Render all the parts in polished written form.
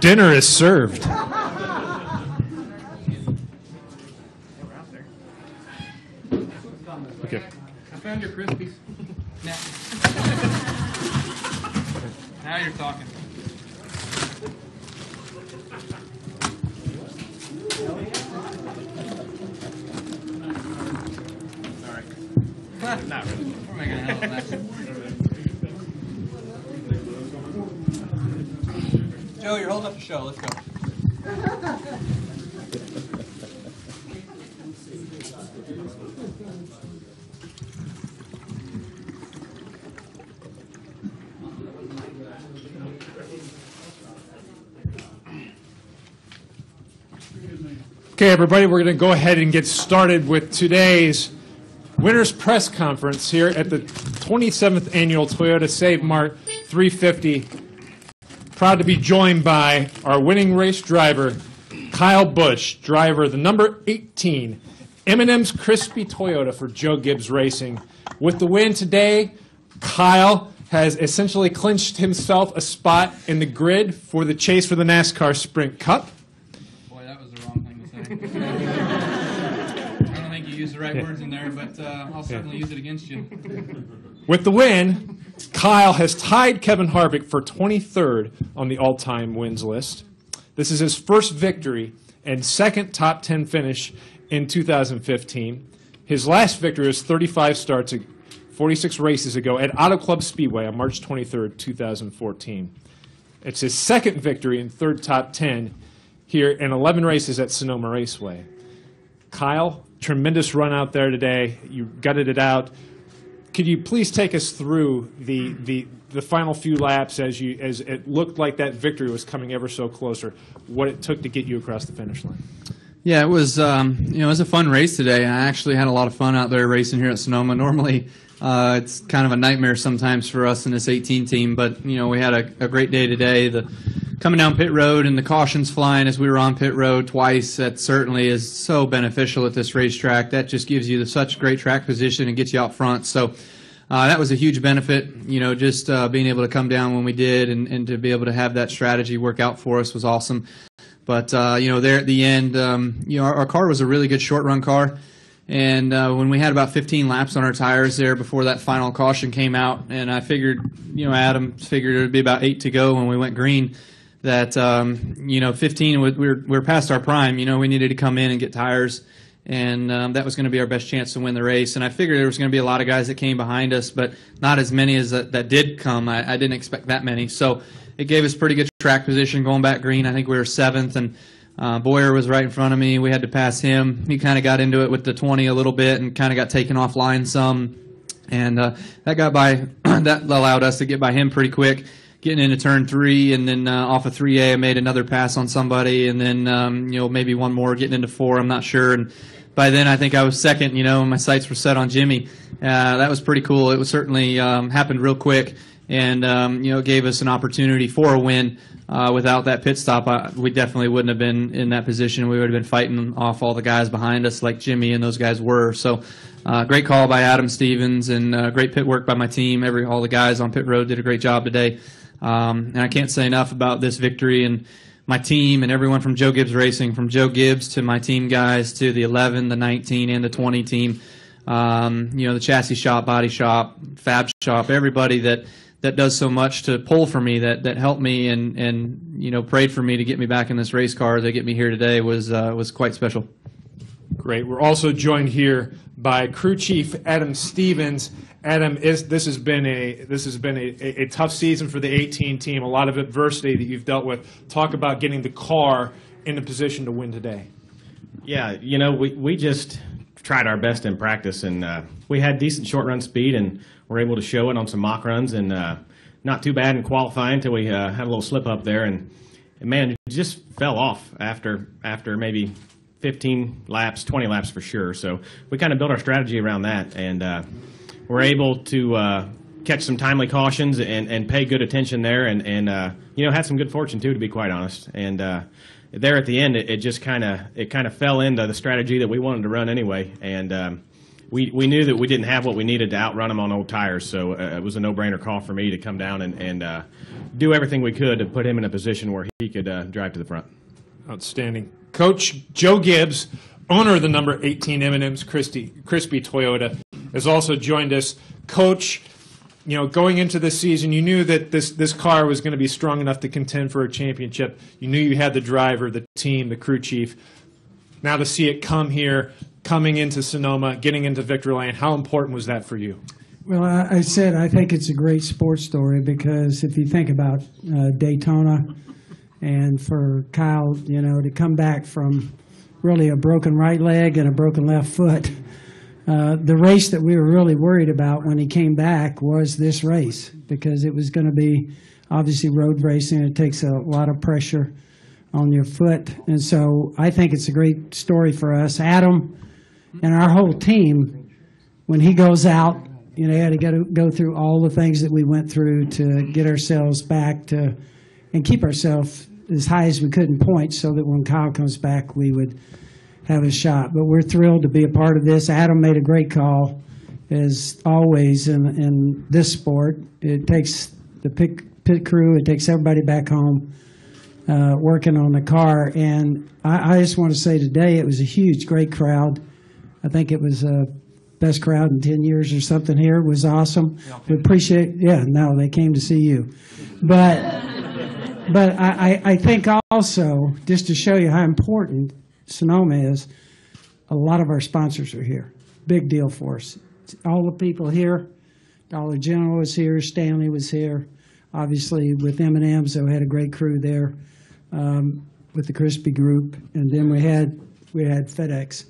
dinner is served. Okay. I found your Krispies. Now you're talking. Sorry. Not really. We're making a hell of a mess. Joe, you're holding up the show. Let's go. Okay, everybody, we're going to go ahead and get started with today's Winners Press Conference here at the 27th Annual Toyota Save Mart 350. Proud to be joined by our winning race driver, Kyle Busch, driver of the number 18 M&M's Crispy Toyota for Joe Gibbs Racing. With the win today, Kyle has essentially clinched himself a spot in the grid for the chase for the NASCAR Sprint Cup. Boy, that was the wrong thing to say. I don't think you used the right words in there, but I'll certainly use it against you. With the win, Kyle has tied Kevin Harvick for 23rd on the all-time wins list. This is his first victory and second top 10 finish in 2015. His last victory was 35 starts, 46 races ago at Auto Club Speedway on March 23rd, 2014. It's his second victory and third top 10 here in 11 races at Sonoma Raceway. Kyle, tremendous run out there today. You gutted it out. Could you please take us through the final few laps as it looked like that victory was coming ever so closer, what it took to get you across the finish line? Yeah, it was it was a fun race today. I actually had a lot of fun out there racing here at Sonoma. Normally, it's kind of a nightmare sometimes for us in this 18 team, but we had a great day today. Coming down pit road and the cautions flying as we were on pit road twice, that certainly is so beneficial at this racetrack. That just gives you such great track position and gets you out front. So that was a huge benefit. Just being able to come down when we did and to be able to have that strategy work out for us was awesome. But there at the end, our car was a really good short run car. And when we had about 15 laps on our tires there before that final caution came out, and I figured, Adam figured it would be about 8 to go when we went green, that 15 we were past our prime. We needed to come in and get tires, and that was going to be our best chance to win the race. And I figured there was going to be a lot of guys that came behind us, but not as many as that did come. I didn't expect that many, so it gave us pretty good track position going back green. I think we were 7th, and Boyer was right in front of me. We had to pass him. He kind of got into it with the 20 a little bit and kind of got taken offline some, and that got by. That allowed us to get by him pretty quick. Getting into turn 3, and then off of 3A, I made another pass on somebody, and then maybe one more getting into 4. I'm not sure. And by then, I think I was second. And my sights were set on Jimmy. That was pretty cool. It was certainly happened real quick, and it gave us an opportunity for a win. Without that pit stop, we definitely wouldn't have been in that position. We would have been fighting off all the guys behind us, like Jimmy and those guys were. So, great call by Adam Stevens, and great pit work by my team. All the guys on pit road did a great job today. And I can't say enough about this victory and my team and everyone from Joe Gibbs Racing, from Joe Gibbs to my team guys to the 11, the 19, and the 20 team. The chassis shop, body shop, fab shop, everybody that does so much to pull for me, that helped me and prayed for me to get me back in this race car, to get me here today was quite special. Great. We're also joined here by crew chief Adam Stevens. Adam, this has been a tough season for the 18 team. A lot of adversity that you've dealt with. Talk about getting the car in a position to win today. Yeah, we just tried our best in practice, and we had decent short run speed, and were able to show it on some mock runs, and not too bad in qualifying until we had a little slip up there, and man, it just fell off after maybe 15 laps, 20 laps for sure. So we kind of built our strategy around that, and we're able to catch some timely cautions and pay good attention there, and had some good fortune too, to be quite honest. And there at the end, it just kind of fell into the strategy that we wanted to run anyway, and we knew that we didn't have what we needed to outrun them on old tires, so it was a no-brainer call for me to come down and do everything we could to put him in a position where he could drive to the front. Outstanding. Coach Joe Gibbs, owner of the number 18 M&M's Crispy Toyota, has also joined us. Coach, going into this season, you knew that this car was going to be strong enough to contend for a championship. You knew you had the driver, the team, the crew chief. Now to see it coming into Sonoma, getting into Victory Lane, how important was that for you? Well, I think it's a great sports story because if you think about Daytona and for Kyle, to come back from really a broken right leg and a broken left foot, the race that we were really worried about when he came back was this race because it was going to be obviously road racing. It takes a lot of pressure on your foot. And so I think it's a great story for us. Adam and our whole team, when he goes out, he had to go through all the things that we went through to get ourselves back to and keep ourselves as high as we could in points so that when Kyle comes back, we would have a shot. But we're thrilled to be a part of this. Adam made a great call, as always in this sport. It takes the pit crew, it takes everybody back home working on the car. And I just want to say today it was a huge, great crowd. I think it was the best crowd in 10 years or something here. It was awesome. We appreciate, they came to see you. But I think also, just to show you how important Sonoma is, a lot of our sponsors are here. Big deal for us. All the people here, Dollar General was here, Stanley was here. Obviously with M&M's, so we had a great crew there with the Crispy Group. And then we had FedEx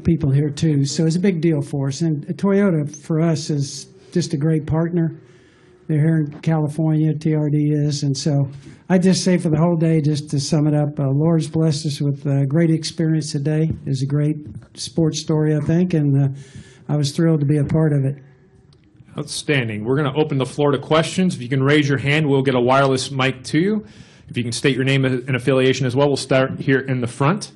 people here too. So it's a big deal for us. And Toyota for us is just a great partner. They're here in California, TRD is. And so I just say for the whole day, just to sum it up, Lord's blessed us with a great experience today. It was a great sports story, I think, and I was thrilled to be a part of it. Outstanding. We're going to open the floor to questions. If you can raise your hand, we'll get a wireless mic to you. If you can state your name and affiliation as well, we'll start here in the front.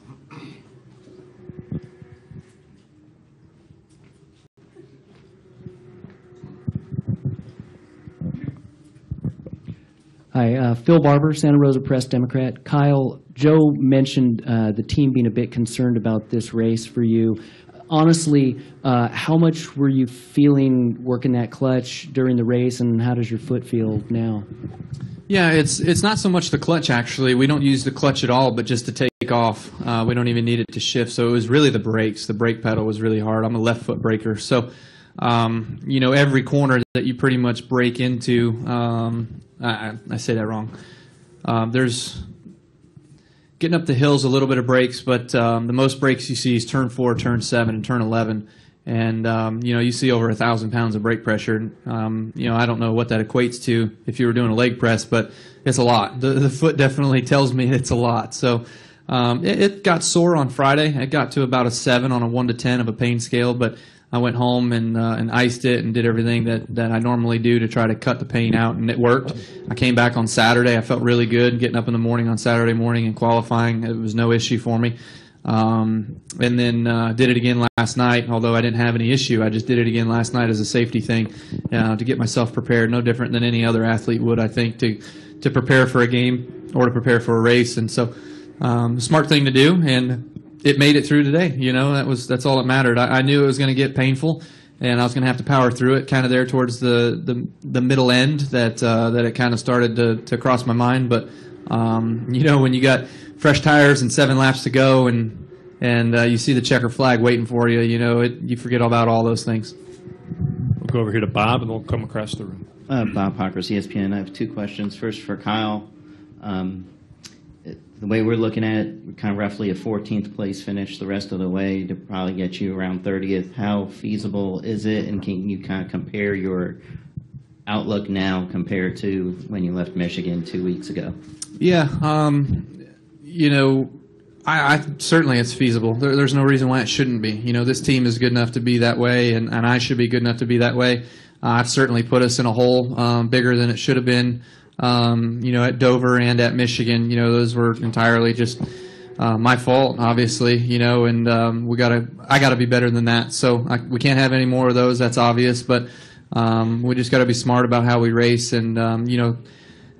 Hi, Phil Barber, Santa Rosa Press Democrat. Kyle, Joe mentioned the team being a bit concerned about this race for you. Honestly, how much were you feeling working that clutch during the race, and how does your foot feel now? Yeah, it's not so much the clutch, actually. We don't use the clutch at all, but just to take off. We don't even need it to shift. So it was really the brakes. The brake pedal was really hard. I'm a left foot braker. So, every corner that you pretty much brake into, I say that wrong. There's getting up the hills, a little bit of brakes, but the most brakes you see is turn 4, turn 7, and turn 11. And, you see over 1,000 pounds of brake pressure. I don't know what that equates to if you were doing a leg press, but it's a lot. The foot definitely tells me it's a lot. So it got sore on Friday. It got to about a 7 on a 1 to 10 of a pain scale, but I went home and iced it and did everything that I normally do to try to cut the pain out, and it worked. I came back on Saturday. I felt really good getting up in the morning on Saturday morning and qualifying. It was no issue for me. And then did it again last night, although I didn't have any issue. I just did it again last night as a safety thing to get myself prepared, no different than any other athlete would, I think, to prepare for a game or to prepare for a race. And so smart thing to do, and it made it through today. That's all that mattered. I knew it was going to get painful, and I was going to have to power through it. Kind of there towards the middle end that it kind of started to cross my mind. But when you got fresh tires and 7 laps to go, and you see the checker flag waiting for you, you forget about all those things. We'll go over here to Bob, and we'll come across the room. Bob Pockers, ESPN. I have 2 questions. First for Kyle. The way we're looking at it, we're kind of roughly a 14th place finish the rest of the way to probably get you around 30th. How feasible is it, and can you kind of compare your outlook now compared to when you left Michigan 2 weeks ago? Yeah, I certainly it's feasible. There's no reason why it shouldn't be. This team is good enough to be that way, and I should be good enough to be that way. I've certainly put us in a hole bigger than it should have been. At Dover and at Michigan, those were entirely just my fault, obviously, and I gotta be better than that. So we can't have any more of those. That's obvious, but we just got to be smart about how we race, and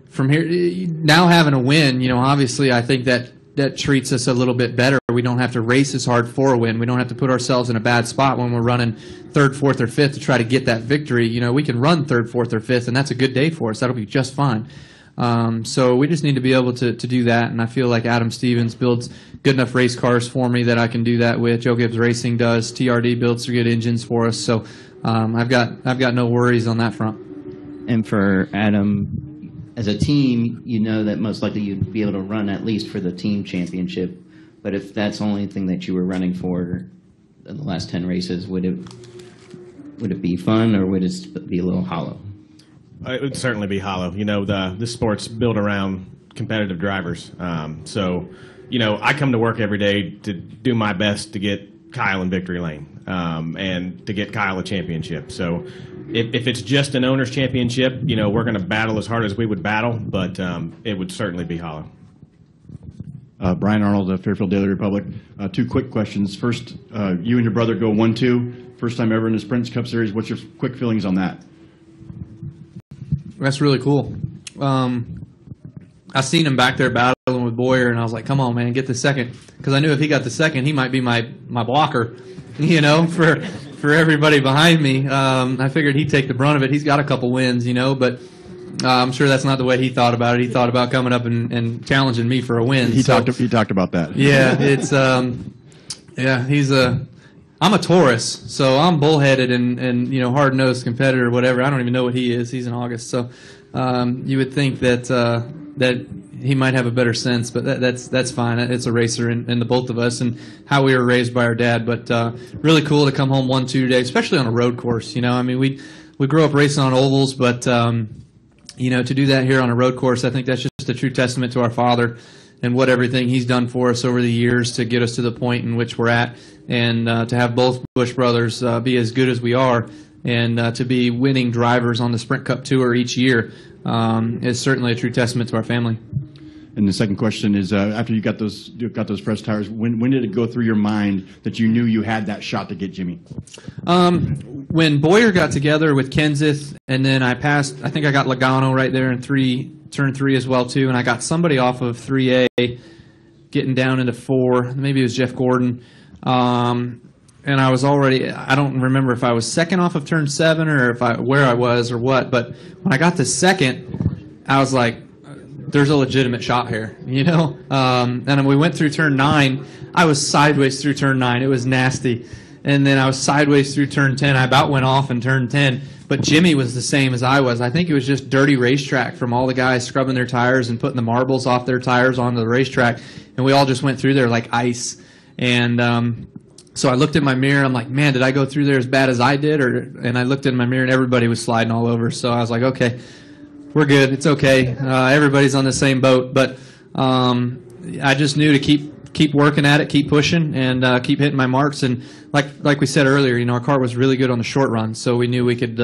from here now having a win, obviously I think that treats us a little bit better. We don't have to race as hard for a win. We don't have to put ourselves in a bad spot when we're running third, fourth, or fifth to try to get that victory. We can run third, fourth, or fifth, and that's a good day for us. That'll be just fine. So we just need to be able to do that, and I feel like Adam Stevens builds good enough race cars for me that I can do that with. Joe Gibbs Racing does. TRD builds some good engines for us, so I've got no worries on that front. And for Adam, as a team, that most likely you'd be able to run at least for the team championship. But if that's the only thing that you were running for in the last 10 races, would it be fun, or would it be a little hollow? It would certainly be hollow. This sport's built around competitive drivers. So, I come to work every day to do my best to get Kyle in victory lane and to get Kyle a championship. So if it's just an owner's championship, we're going to battle as hard as we would battle, but it would certainly be hollow. Brian Arnold of Fairfield Daily Republic. Two quick questions. First, you and your brother go 1-2, first time ever in the Sprint Cup Series. What's your quick feelings on that? That's really cool. I seen him back there battling with Boyer, and I was like, come on, man, get the second. Because I knew if he got the second, he might be my blocker, for everybody behind me. I figured he'd take the brunt of it. He's got a couple wins, but I'm sure that's not the way he thought about it. He thought about coming up and challenging me for a win. He talked about that. Yeah, it's I'm a Taurus, so I'm bullheaded and hard-nosed competitor, whatever. I don't even know what he is. He's in August, so you would think that he might have a better sense, but that's fine. It's a racer in the both of us and how we were raised by our dad. But really cool to come home 1-2 today, especially on a road course. We grew up racing on ovals, but to do that here on a road course, I think that's just a true testament to our father and what everything he's done for us over the years to get us to the point in which we're at, and to have both Busch brothers be as good as we are, and to be winning drivers on the Sprint Cup Tour each year is certainly a true testament to our family. And the second question is, after you got those fresh tires, when did it go through your mind that you knew you had that shot to get Jimmy? When Boyer got together with Kenseth, and then I think I got Logano right there in turn 3 as well too, and I got somebody off of 3A getting down into 4. Maybe it was Jeff Gordon. And I was I don't remember if I was second off of turn 7 or where I was or what, but when I got to second, I was like, there's a legitimate shot here, And then we went through turn 9. I was sideways through turn 9. It was nasty. And then I was sideways through turn 10. I about went off in turn 10. But Jimmy was the same as I was. I think it was just dirty racetrack from all the guys scrubbing their tires and putting the marbles off their tires onto the racetrack. And we all just went through there like ice. And so I looked in my mirror. I'm like, man, did I go through there as bad as I did? And I looked in my mirror, and everybody was sliding all over. So I was like, okay, we're good. It's okay. Everybody's on the same boat. But I just knew to keep working at it, keep pushing, and keep hitting my marks. And like we said earlier, our car was really good on the short run, so we knew we could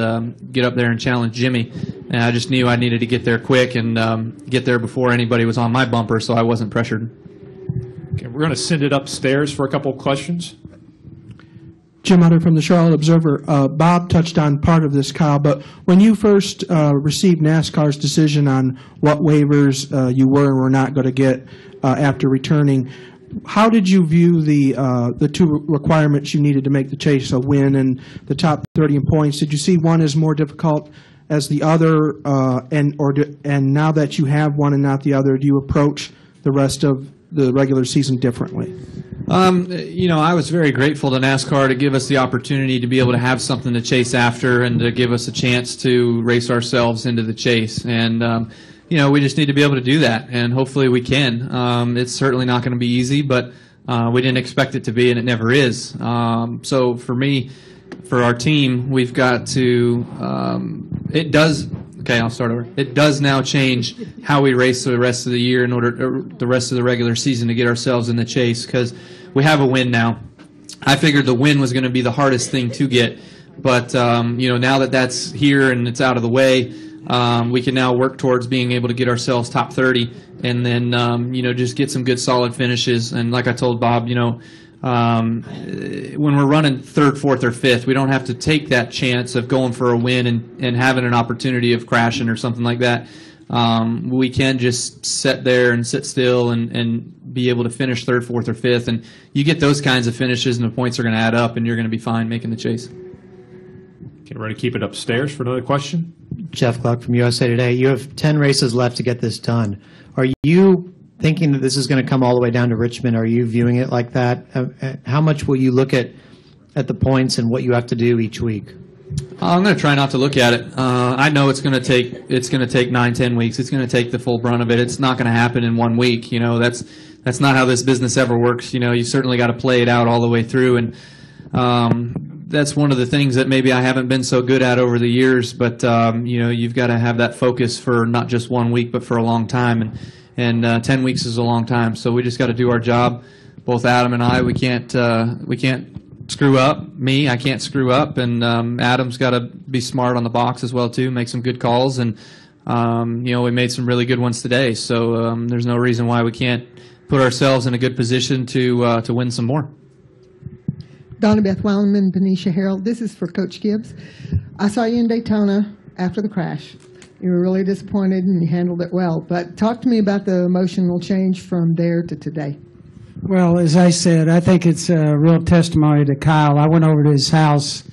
get up there and challenge Jimmy. And I just knew I needed to get there quick and get there before anybody was on my bumper, so I wasn't pressured. Okay, we're going to send it upstairs for a couple of questions. Jim Utter from the Charlotte Observer. Bob touched on part of this, Kyle, but when you first received NASCAR's decision on what waivers you were and were not going to get after returning, how did you view the two requirements you needed to make the chase, a win and the top 30 in points? Did you see one as more difficult as the other, and now that you have one and not the other, do you approach the rest of the regular season differently? I was very grateful to NASCAR to give us the opportunity to be able to have something to chase after and to give us a chance to race ourselves into the chase. And, we just need to be able to do that, and hopefully we can. It's certainly not going to be easy, but we didn't expect it to be, and it never is. So for me, for our team, we've got to I'll start over. It does now change how we race the rest of the year the rest of the regular season to get ourselves in the chase, because we have a win now. I figured the win was going to be the hardest thing to get, but now that that's here and it's out of the way, we can now work towards being able to get ourselves top 30, and then just get some good solid finishes. And like I told Bob, when we're running third, fourth, or fifth, we don't have to take that chance of going for a win and having an opportunity of crashing or something like that. We can just sit there and sit still and be able to finish third, fourth, or fifth. And you get those kinds of finishes, and the points are going to add up, and you're going to be fine making the chase. Okay, ready to keep it upstairs for another question? Jeff Gluck from USA Today. You have 10 races left to get this done. Are you thinking that this is going to come all the way down to Richmond? Are you viewing it like that? How much will you look at the points and what you have to do each week? I'm going to try not to look at it. I know it's going to take 9-10 weeks. It's going to take the full brunt of it. It's not going to happen in 1 week. That's not how this business ever works. You certainly got to play it out all the way through, and that's one of the things that maybe I haven't been so good at over the years. But you've got to have that focus for not just 1 week, but for a long time. And 10 weeks is a long time. So we just got to do our job. Both Adam and I, we can't screw up. I can't screw up, and Adam's got to be smart on the box as well too. Make some good calls, and we made some really good ones today. So there's no reason why we can't put ourselves in a good position to win some more. Donna Beth Wildman, Benicia Herald. This is for Coach Gibbs. I saw you in Daytona after the crash. You were really disappointed and you handled it well. But talk to me about the emotional change from there to today. Well, as I said, I think it's a real testimony to Kyle. I went over to his house,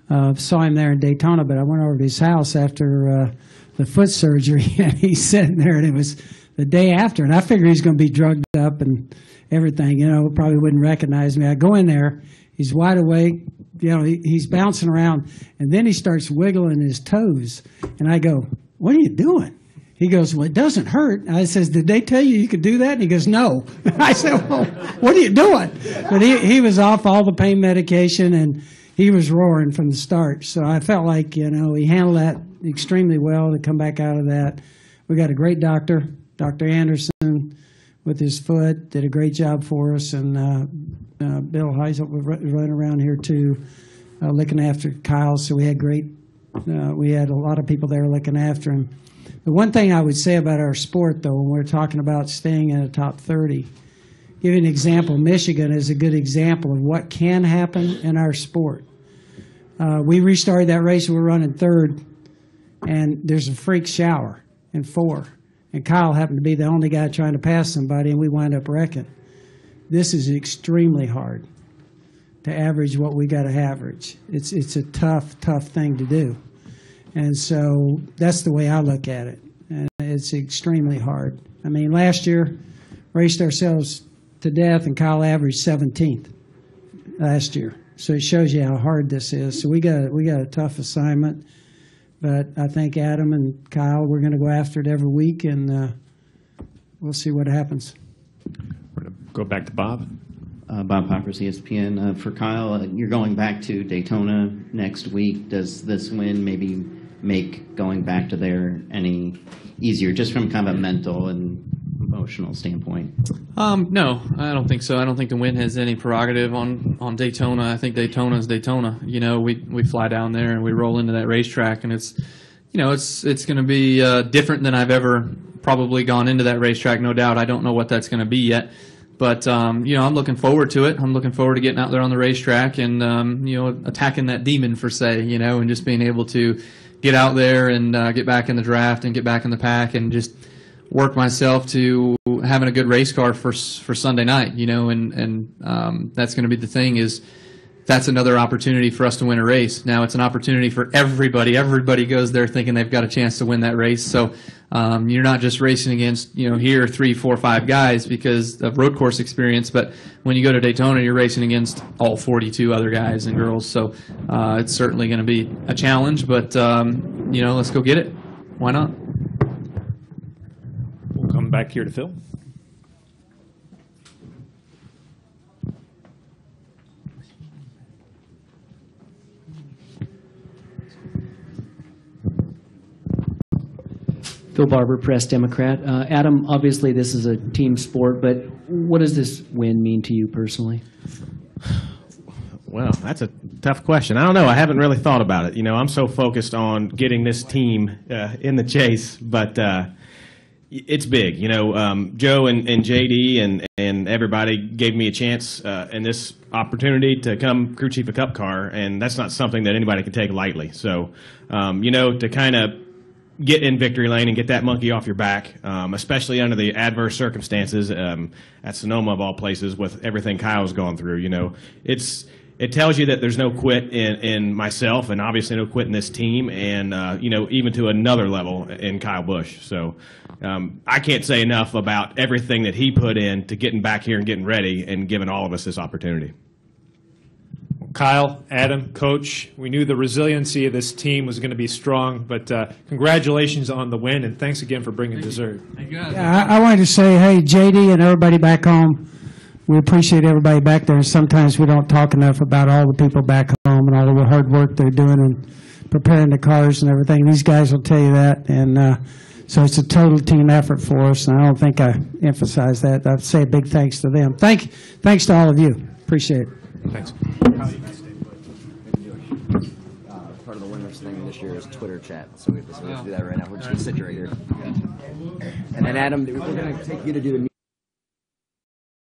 saw him there in Daytona, but I went over to his house after the foot surgery, and he's sitting there, and it was the day after, and I figured he's going to be drugged up and everything, probably wouldn't recognize me. I go in there, he's wide awake, he's bouncing around, and then he starts wiggling his toes, and I go, "What are you doing?" He goes, "Well, it doesn't hurt." I says, "Did they tell you could do that?" And he goes, "No." I said, "Well, what are you doing?" But he was off all the pain medication, and he was roaring from the start. So I felt like, he handled that extremely well to come back out of that. We got a great doctor, Dr. Anderson, with his foot, did a great job for us. And Bill Heisel was running around here, too, looking after Kyle. So we had we had a lot of people there looking after him. The one thing I would say about our sport, though, when we're talking about staying in the top 30, give you an example. Michigan is a good example of what can happen in our sport. We restarted that race, we were running third, and there's a freak shower in 4. And Kyle happened to be the only guy trying to pass somebody, and we wound up wrecking. This is extremely hard to average what we got to average. It's a tough thing to do. And so that's the way I look at it. And it's extremely hard. I mean, last year, raced ourselves to death, and Kyle averaged 17th last year. So it shows you how hard this is. So we got a tough assignment. But I think Adam and Kyle, we're going to go after it every week, and we'll see what happens. We're going to go back to Bob. Bob Poppers, ESPN. For Kyle, you're going back to Daytona next week. Does this win maybe make going back to there any easier, just from kind of a mental and emotional standpoint? No, I don't think so. I don't think the win has any prerogative on Daytona. I think Daytona is Daytona. We fly down there and we roll into that racetrack, and it's going to be different than I've ever probably gone into that racetrack, no doubt. I don't know what that's going to be yet. But, I'm looking forward to it. I'm looking forward to getting out there on the racetrack and, attacking that demon, per se, and just being able to get out there and get back in the draft and get back in the pack and just work myself to having a good race car for Sunday night, and that's going to be the thing is that's another opportunity for us to win a race. Now it's an opportunity for everybody. Everybody goes there thinking they've got a chance to win that race. So you're not just racing against, here 3, 4, 5 guys because of road course experience, but when you go to Daytona, you're racing against all 42 other guys and girls. So it's certainly going to be a challenge, but, let's go get it. Why not? We'll come back here to Phil. Phil Barber, Press Democrat. Adam, obviously this is a team sport, but what does this win mean to you personally? Well, that's a tough question. I don't know. I haven't really thought about it. I'm so focused on getting this team in the chase, but it's big. Joe and JD and everybody gave me a chance and this opportunity to come crew chief a Cup car, and that's not something that anybody can take lightly. So, to kind of get in victory lane and get that monkey off your back, especially under the adverse circumstances at Sonoma of all places with everything Kyle's gone through. It tells you that there's no quit in myself, and obviously no quit in this team, and even to another level in Kyle Busch. So I can't say enough about everything that he put in to getting back here and getting ready and giving all of us this opportunity. Kyle, Adam, Coach, we knew the resiliency of this team was going to be strong, but congratulations on the win, and thanks again for bringing dessert. Yeah, I wanted to say, hey, JD and everybody back home, we appreciate everybody back there. Sometimes we don't talk enough about all the people back home and all the hard work they're doing and preparing the cars and everything. These guys will tell you that, and so it's a total team effort for us, and I don't think I emphasize that. I'd say a big thanks to them. Thanks to all of you. Appreciate it. Thanks. Part of the winners thing this year is Twitter chat, so we have to do that right now. We're just going to sit right here. And then, Adam, we're going to take you to do the